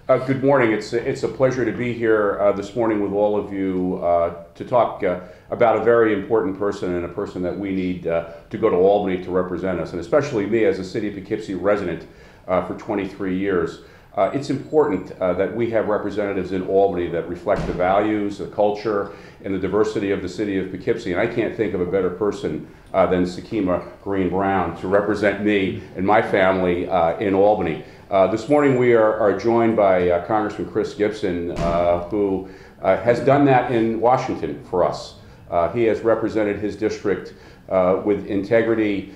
Good morning. It's a pleasure to be here this morning with all of you to talk about a very important person and a person that we need to go to Albany to represent us, and especially me as a City of Poughkeepsie resident for 23 years. It's important that we have representatives in Albany that reflect the values, the culture, and the diversity of the City of Poughkeepsie. And I can't think of a better person than Sakima Green Brown to represent me and my family in Albany. This morning we are joined by Congressman Chris Gibson, who has done that in Washington for us. He has represented his district with integrity,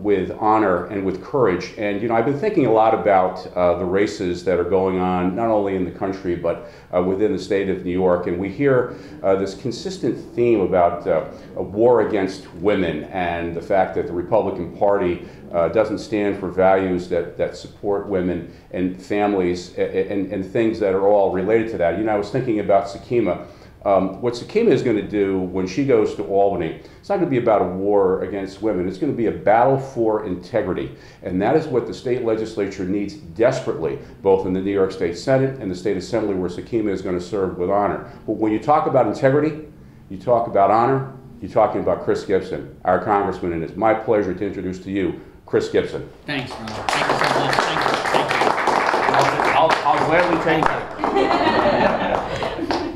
with honor, and with courage. And you know, I've been thinking a lot about the races that are going on, not only in the country, but within the state of New York. And we hear this consistent theme about a war against women and the fact that the Republican Party doesn't stand for values that support women and families and things that are all related to that. You know, I was thinking about Sakima. What Sakima is going to do when she goes to Albany, it's not going to be about a war against women. It's going to be a battle for integrity. And that is what the state legislature needs desperately, both in the New York State Senate and the State Assembly, where Sakima is going to serve with honor. But when you talk about integrity, you talk about honor, you're talking about Chris Gibson, our congressman, and it's my pleasure to introduce to you Chris Gibson. Thanks, Ron. Thank you so much. Thank you. I'll gladly take it.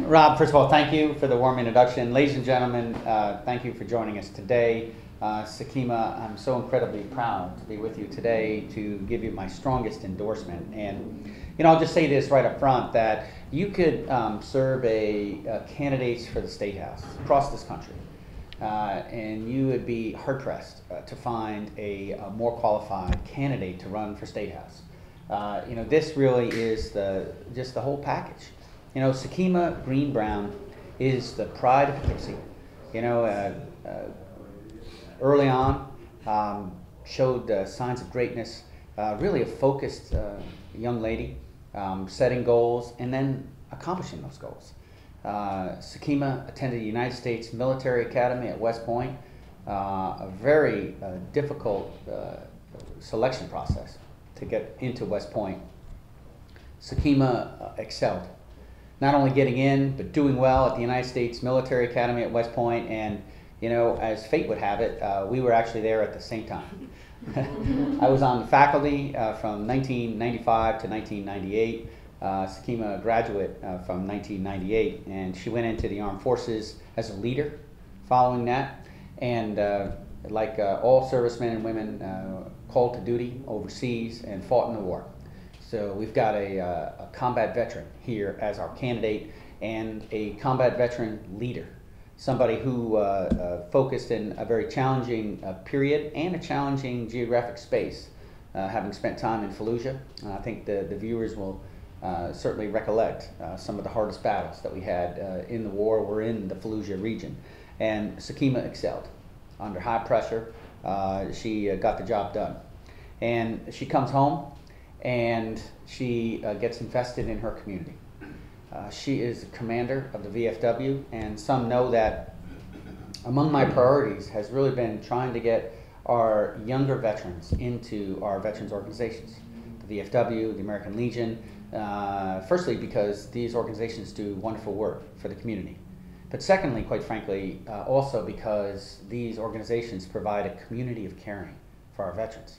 Rob, first of all, thank you for the warm introduction. Ladies and gentlemen, thank you for joining us today. Sakima, I'm so incredibly proud to be with you today to give you my strongest endorsement. And you know, I'll just say this right up front, that you could serve candidates for the State House across this country, and you would be hard-pressed to find a more qualified candidate to run for State House. You know, this really is just the whole package. You know, Sakima Green Brown is the pride of Poughkeepsie. You know, early on, showed signs of greatness, really a focused young lady, setting goals and then accomplishing those goals. Sakima attended the United States Military Academy at West Point, a very difficult selection process to get into West Point. Sakima excelled. Not only getting in, but doing well at the United States Military Academy at West Point. And, you know, as fate would have it, we were actually there at the same time. I was on the faculty from 1995 to 1998. Sakima, a graduate from 1998, and she went into the Armed Forces as a leader following that. And like all servicemen and women, called to duty overseas and fought in the war. So we've got a combat veteran here as our candidate, and a combat veteran leader, somebody who focused in a very challenging period and a challenging geographic space, having spent time in Fallujah. I think the viewers will certainly recollect some of the hardest battles that we had in the war. We're in the Fallujah region, and Sakima excelled. Under high pressure, she got the job done. And she comes home, and she gets invested in her community. She is the commander of the VFW, and some know that among my priorities has really been trying to get our younger veterans into our veterans organizations, the VFW, the American Legion, firstly because these organizations do wonderful work for the community. But secondly, quite frankly, also because these organizations provide a community of caring for our veterans.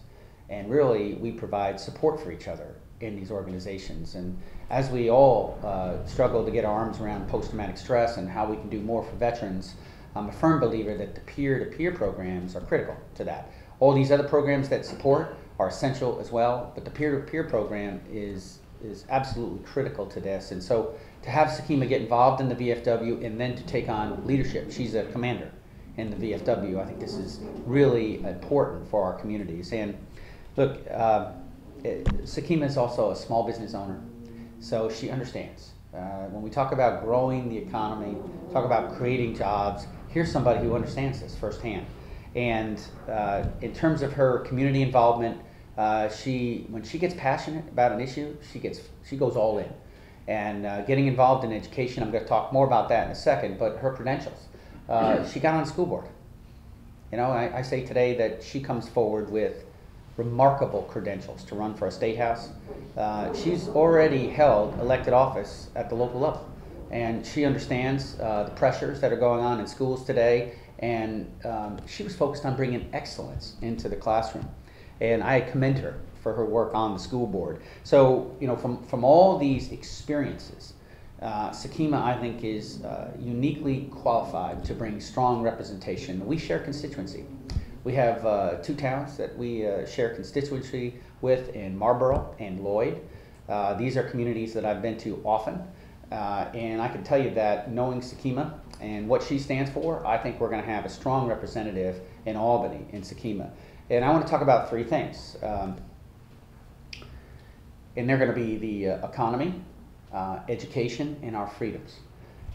And really, we provide support for each other in these organizations. And as we all struggle to get our arms around post-traumatic stress and how we can do more for veterans, I'm a firm believer that the peer-to-peer programs are critical to that. All these other programs that support are essential as well, but the peer-to-peer program is absolutely critical to this. And so to have Sakima get involved in the VFW and then to take on leadership, she's a commander in the VFW. I think this is really important for our communities. And look, Sakima is also a small business owner, so she understands. When we talk about growing the economy, talk about creating jobs, here's somebody who understands this firsthand. And in terms of her community involvement, when she gets passionate about an issue, she goes all in. And getting involved in education, I'm going to talk more about that in a second, but her credentials. She got on the school board. You know, I say today that she comes forward with remarkable credentials to run for a state house. She's already held elected office at the local level, and she understands the pressures that are going on in schools today, and she was focused on bringing excellence into the classroom. And I commend her for her work on the school board. So, you know, from all these experiences, Sakima, I think, is uniquely qualified to bring strong representation. We share constituency. We have 2 towns that we share constituency with in Marlborough and Lloyd. These are communities that I've been to often. And I can tell you that knowing Sakima and what she stands for, I think we're going to have a strong representative in Albany, in Sakima. And I want to talk about 3 things. And they're going to be the economy, education, and our freedoms.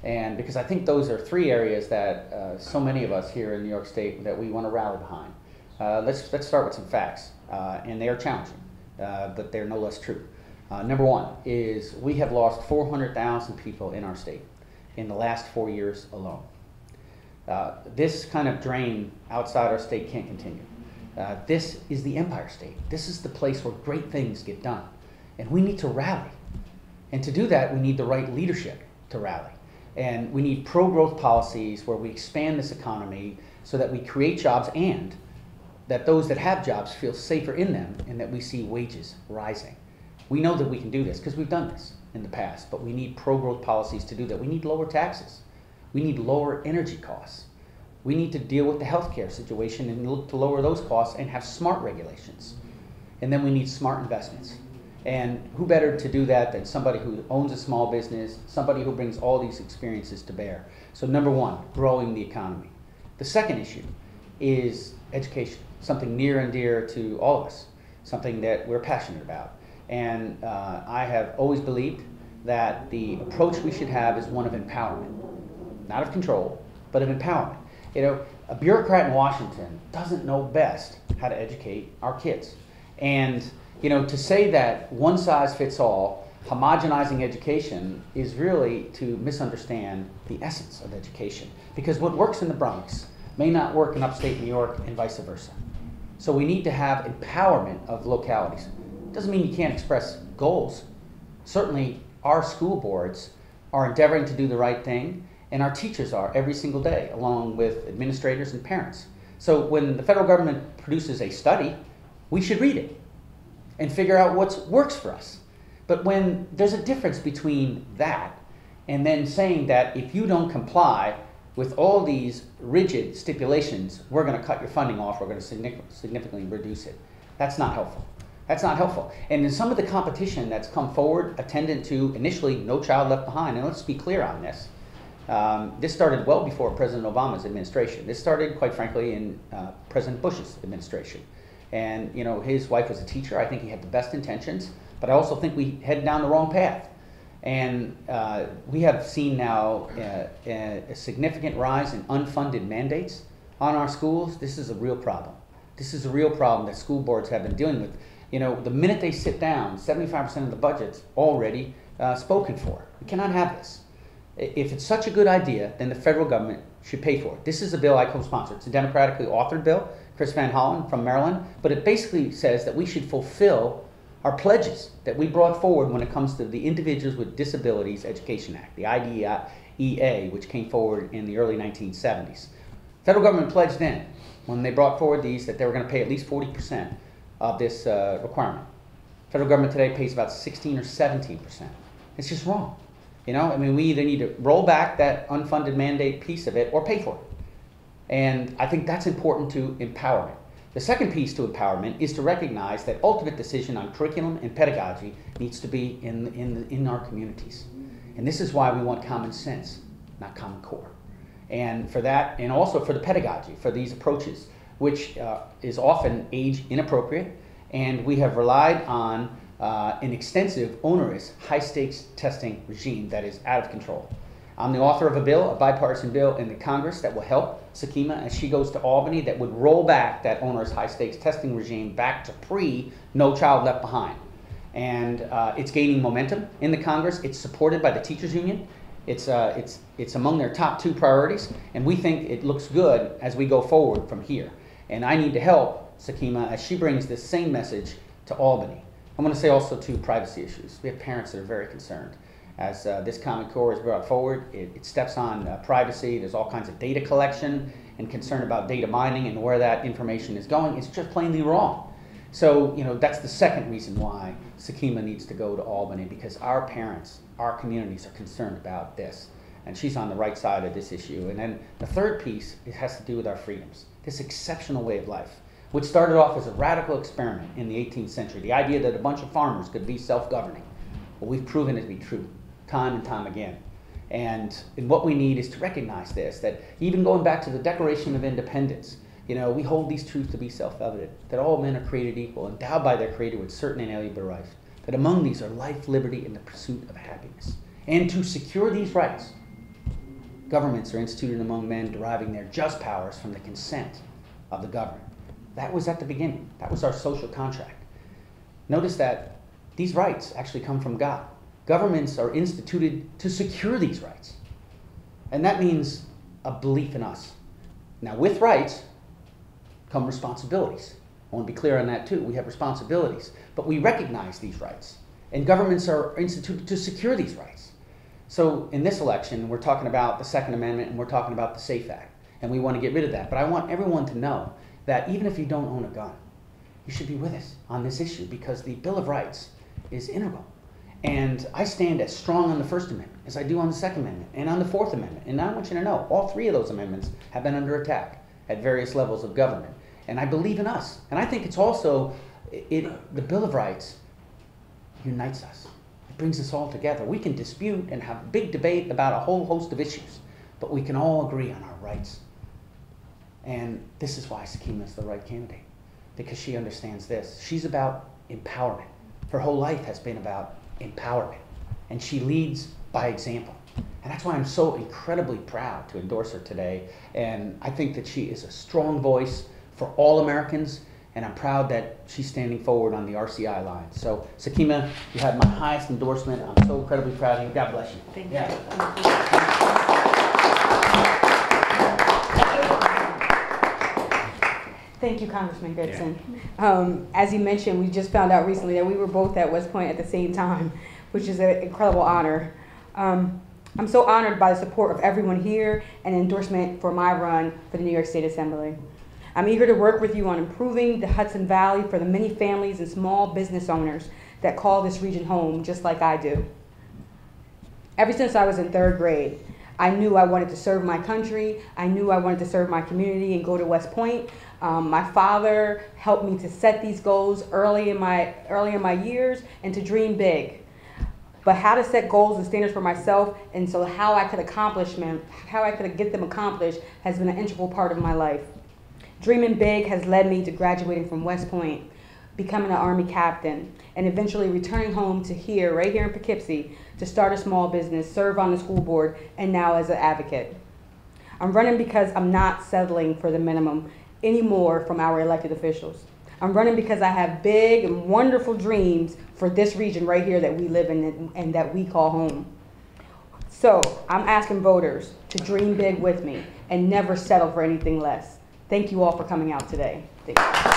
And because I think those are 3 areas that so many of us here in New York State that we want to rally behind. Let's start with some facts, and they are challenging, but they're no less true. Number 1 is we have lost 400,000 people in our state in the last 4 years alone. This kind of drain outside our state can't continue. This is the Empire State. This is the place where great things get done, and we need to rally. And to do that, we need the right leadership to rally. And we need pro-growth policies where we expand this economy so that we create jobs and that those that have jobs feel safer in them and that we see wages rising. We know that we can do this because we've done this in the past, but we need pro-growth policies to do that. We need lower taxes. We need lower energy costs. We need to deal with the healthcare situation and look to lower those costs and have smart regulations. And then we need smart investments. And who better to do that than somebody who owns a small business, somebody who brings all these experiences to bear. So number 1, growing the economy. The second issue is education, something near and dear to all of us, something that we're passionate about. And I have always believed that the approach we should have is one of empowerment, not of control, but of empowerment. You know, a bureaucrat in Washington doesn't know best how to educate our kids. And you know, to say that one size fits all, homogenizing education is really to misunderstand the essence of education. Because what works in the Bronx may not work in upstate New York and vice versa. So we need to have empowerment of localities. Doesn't mean you can't express goals. Certainly our school boards are endeavoring to do the right thing, and our teachers are every single day, along with administrators and parents. So when the federal government produces a study, we should read it and figure out what works for us. But when there's a difference between that and then saying that if you don't comply with all these rigid stipulations, we're going to cut your funding off, we're going to significantly reduce it. That's not helpful. That's not helpful. And in some of the competition that's come forward, attendant to initially No Child Left Behind, and let's be clear on this, this started well before President Obama's administration. This started, quite frankly, in President Bush's administration. And you know, his wife was a teacher. I think he had the best intentions, but I also think we headed down the wrong path. And we have seen now a significant rise in unfunded mandates on our schools. This is a real problem. This is a real problem that school boards have been dealing with. You know, the minute they sit down, 75% of the budget's already spoken for. We cannot have this. If it's such a good idea, then the federal government should pay for it. This is a bill I co-sponsored. It's a democratically authored bill, Chris Van Hollen from Maryland, but it basically says that we should fulfill our pledges that we brought forward when it comes to the Individuals with Disabilities Education Act, the IDEA, which came forward in the early 1970s. Federal government pledged then, when they brought forward these, that they were going to pay at least 40% of this requirement. Federal government today pays about 16 or 17%. It's just wrong. You know, I mean, we either need to roll back that unfunded mandate piece of it or pay for it. And I think that's important to empowerment. The second piece to empowerment is to recognize that ultimate decision on curriculum and pedagogy needs to be in our communities. And this is why we want common sense, not common core. And for that, and also for the pedagogy, for these approaches, which is often age inappropriate, and we have relied on an extensive, onerous, high-stakes testing regime that is out of control. I'm the author of a bill, a bipartisan bill in the Congress that will help Sakima as she goes to Albany that would roll back that onerous high-stakes testing regime back to pre-No Child Left Behind. And it's gaining momentum in the Congress. It's supported by the teachers union. It's among their top 2 priorities, and we think it looks good as we go forward from here. And I need to help Sakima as she brings this same message to Albany. I want to say also to privacy issues. We have parents that are very concerned. As this Common Core is brought forward, it steps on privacy. There's all kinds of data collection and concern about data mining and where that information is going. It's just plainly wrong. So, that's the second reason why Sakima needs to go to Albany, because our parents, our communities are concerned about this. And she's on the right side of this issue. And then the third piece, it has to do with our freedoms, this exceptional way of life, which started off as a radical experiment in the 18th century, the idea that a bunch of farmers could be self-governing. Well, we've proven it to be true time and time again. And what we need is to recognize this, that even going back to the Declaration of Independence, we hold these truths to be self-evident, that all men are created equal, endowed by their Creator with certain inalienable rights, that among these are life, liberty, and the pursuit of happiness. And to secure these rights, governments are instituted among men, deriving their just powers from the consent of the governed. That was at the beginning. That was our social contract. Notice that these rights actually come from God. Governments are instituted to secure these rights. And that means a belief in us. Now, with rights come responsibilities. I want to be clear on that too. We have responsibilities, but we recognize these rights. And governments are instituted to secure these rights. So in this election, we're talking about the Second Amendment and we're talking about the SAFE Act. And we want to get rid of that. But I want everyone to know that even if you don't own a gun, you should be with us on this issue, because the Bill of Rights is integral. And I stand as strong on the First Amendment as I do on the Second Amendment and on the Fourth Amendment. And I want you to know, all three of those amendments have been under attack at various levels of government. And I believe in us. And I think it's also, the Bill of Rights unites us. It brings us all together. We can dispute and have big debate about a whole host of issues, but we can all agree on our rights. And this is why Sakima is the right candidate, because she understands this. She's about empowerment. Her whole life has been about empowerment, and she leads by example. And that's why I'm so incredibly proud to endorse her today. And I think that she is a strong voice for all Americans, and I'm proud that she's standing forward on the RCI line. So, Sakima, you have my highest endorsement. I'm so incredibly proud of you. God bless you. Thank you. Yeah. Thank you, Congressman Gibson. As you mentioned, we just found out recently that we were both at West Point at the same time, which is an incredible honor. I'm so honored by the support of everyone here and endorsement for my run for the New York State Assembly. I'm eager to work with you on improving the Hudson Valley for the many families and small business owners that call this region home, just like I do. Ever since I was in 3rd grade, I knew I wanted to serve my country. I knew I wanted to serve my community and go to West Point. My father helped me to set these goals early in my years and to dream big. But how to set goals and standards for myself, and so how I could get them accomplished, has been an integral part of my life. Dreaming big has led me to graduating from West Point, becoming an Army captain, and eventually returning home to right here in Poughkeepsie, to start a small business, serve on the school board, and now as an advocate. I'm running because I'm not settling for the minimum anymore from our elected officials. I'm running because I have big and wonderful dreams for this region right here that we live in and that we call home. So I'm asking voters to dream big with me and never settle for anything less. Thank you all for coming out today. Thank you.